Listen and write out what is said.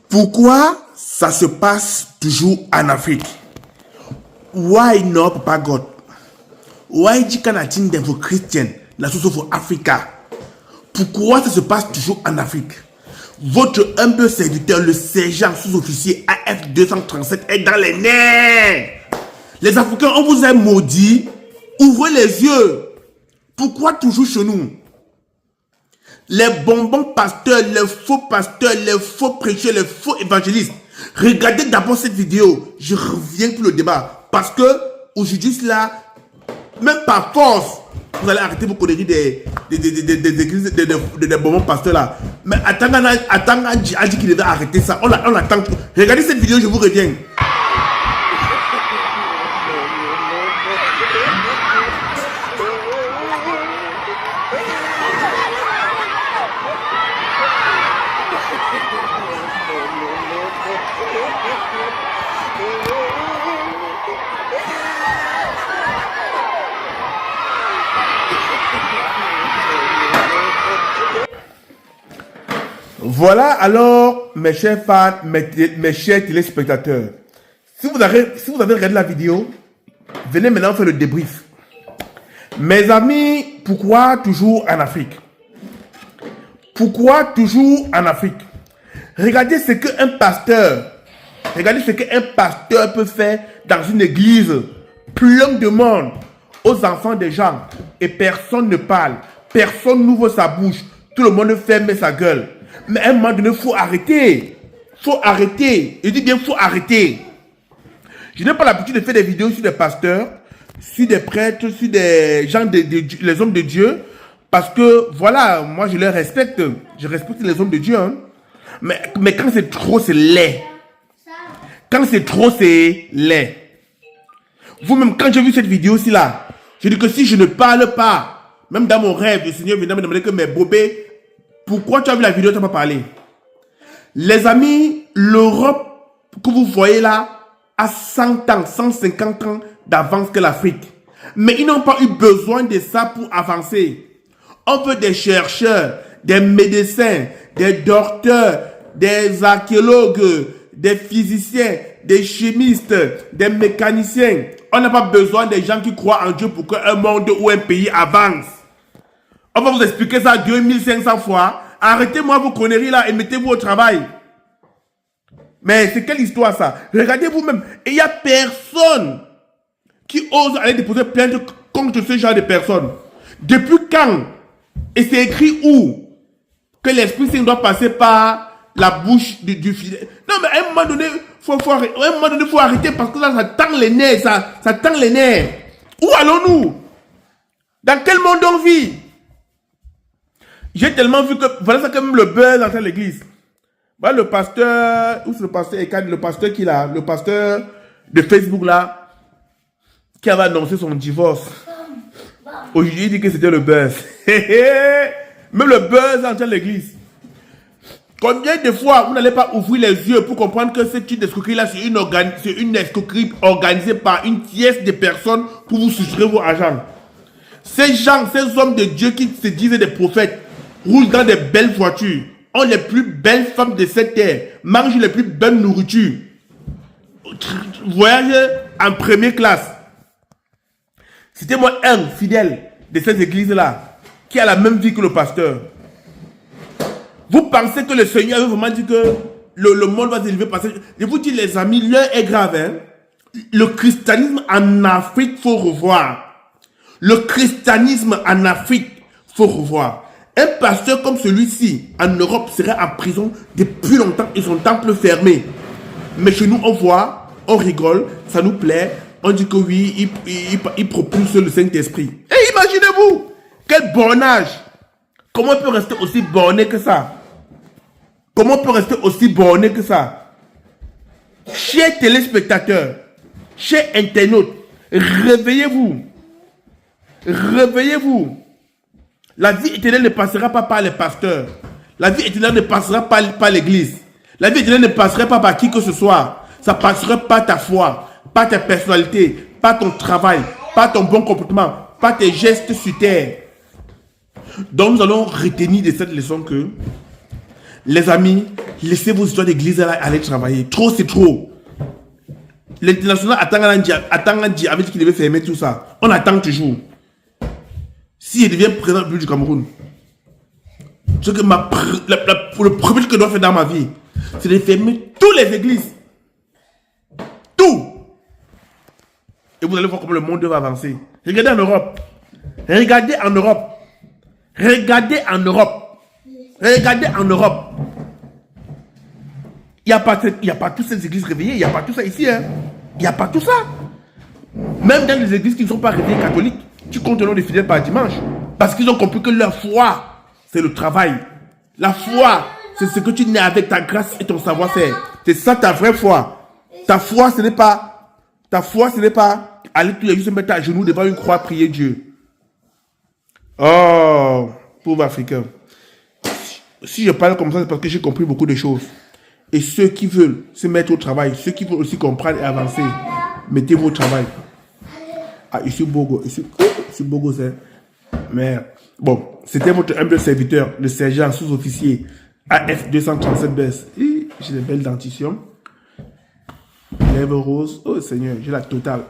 Pourquoi ça se passe toujours en Afrique? Why not, Papa God? Why you cannot them for Christian, la chose for Africa? Pourquoi ça se passe toujours en Afrique? Votre humble serviteur, le sergent sous-officier AF 237 est dans les nerfs. Les Africains, on vous a maudit. Ouvrez les yeux. Pourquoi toujours chez nous? Les bonbons pasteurs, les faux pasteurs, les faux prêcheurs, les faux évangélistes. Regardez d'abord cette vidéo. Je reviens pour le débat. Parce que aujourd'hui, là, même par force, vous allez arrêter vos conneries des églises, des bonbons pasteurs là. Mais attends, a dit qu'il devait arrêter ça. On attend. Regardez cette vidéo, je vous reviens. Voilà alors, mes chers fans, mes chers téléspectateurs. Si vous avez regardé la vidéo, venez maintenant faire le débrief. Mes amis, pourquoi toujours en Afrique? Pourquoi toujours en Afrique? Regardez ce qu'un pasteur peut faire dans une église pleine de monde, aux enfants des gens, et personne ne parle, personne n'ouvre sa bouche, tout le monde ferme sa gueule. Mais à un moment donné, il faut arrêter. Faut arrêter. Je dis bien, il faut arrêter. Je n'ai pas l'habitude de faire des vidéos sur des pasteurs, sur des prêtres, sur des gens, les hommes de Dieu. Parce que, voilà, moi, je les respecte. Je respecte les hommes de Dieu. Hein. Mais quand c'est trop, c'est laid. Quand c'est trop, c'est laid. Vous-même, quand j'ai vu cette vidéo-ci là, je dis que si je ne parle pas, même dans mon rêve, le Seigneur vient me demander que mes bobés, pourquoi tu as vu la vidéo, tu n'as pas parlé? Les amis, l'Europe que vous voyez là a 100 ans, 150 ans d'avance que l'Afrique. Mais ils n'ont pas eu besoin de ça pour avancer. On veut des chercheurs, des médecins, des docteurs, des archéologues, des physiciens, des chimistes, des mécaniciens. On n'a pas besoin des gens qui croient en Dieu pour qu'un monde ou un pays avance. On va vous expliquer ça 2500 fois. Arrêtez-moi vos conneries là et mettez-vous au travail. Mais c'est quelle histoire ça? Regardez vous-même. Et il n'y a personne qui ose aller déposer plainte contre ce genre de personnes. Depuis quand? Et c'est écrit où? Que l'Esprit Saint doit passer par la bouche du fidèle. Non mais à un moment donné, faut arrêter parce que là ça tend les nerfs. Ça tend les nerfs. Où allons-nous? Dans quel monde on vit? J'ai tellement vu que, voilà ça comme le buzz dans l'église. Voilà le pasteur, où c'est le pasteur Ekan, le pasteur qui là, le pasteur de Facebook là, qui avait annoncé son divorce. Aujourd'hui, il dit que c'était le buzz. Même le buzz dans l'église. Combien de fois vous n'allez pas ouvrir les yeux pour comprendre que ce type d'escroquerie là, c'est une escroquerie organisée par une tierce de personnes pour vous soustraire vos argent. Ces gens, ces hommes de Dieu qui se disaient des prophètes, roulent dans des belles voitures, ont les plus belles femmes de cette terre, mangent les plus belles nourritures, voyagent en première classe. C'était moi un fidèle de cette église-là, qui a la même vie que le pasteur. Vous pensez que le Seigneur avait vraiment dit que le monde va s'élever parce que, je vous dis les amis, l'heure est grave. Hein? Le christianisme en Afrique, faut revoir. Le christianisme en Afrique, faut revoir. Un pasteur comme celui-ci, en Europe, serait en prison depuis longtemps et son temple fermé. Mais chez nous, on voit, on rigole, ça nous plaît. On dit que oui, il propulse le Saint-Esprit. Et imaginez-vous, quel bornage. Comment on peut rester aussi borné que ça? Comment on peut rester aussi borné que ça? Chers téléspectateurs, chers internautes, réveillez-vous. Réveillez-vous. La vie éternelle ne passera pas par les pasteurs. La vie éternelle ne passera pas par l'église. La vie éternelle ne passera pas par qui que ce soit. Ça passera par ta foi, par ta personnalité, par ton travail, par ton bon comportement, par tes gestes sur terre. Donc nous allons retenir de cette leçon que, les amis, laissez vos histoires d'église aller travailler. Trop, c'est trop. L'international attend un dit avec qu'il devait fermer tout ça. On attend toujours. S'il devient président du Cameroun, ce que le premier que je dois faire dans ma vie, c'est de fermer toutes les églises. Tout. Et vous allez voir comment le monde va avancer. Regardez en Europe. Regardez en Europe. Regardez en Europe. Regardez en Europe. Il n'y a pas toutes ces églises réveillées. Il n'y a pas tout ça ici. Hein. Il n'y a pas tout ça. Même dans les églises qui ne sont pas réveillées catholiques, tu comptes le nombre de fidèles par dimanche. Parce qu'ils ont compris que leur foi, c'est le travail. La foi, c'est ce que tu nais avec ta grâce et ton savoir-faire. C'est ça ta vraie foi. Ta foi, ce n'est pas aller tous les jours se mettre à genoux devant une croix, prier Dieu. Oh, pauvre Africain. Si je parle comme ça, c'est parce que j'ai compris beaucoup de choses. Et ceux qui veulent se mettre au travail, ceux qui veulent aussi comprendre et avancer, mettez-vous au travail. Ah, ici Bogo, ici Bogo, c'est... Merde. Bon, c'était votre humble serviteur, le sergent sous-officier AF 237 BS. J'ai des belles dentitions. Lèvres roses. Oh Seigneur, j'ai la totale.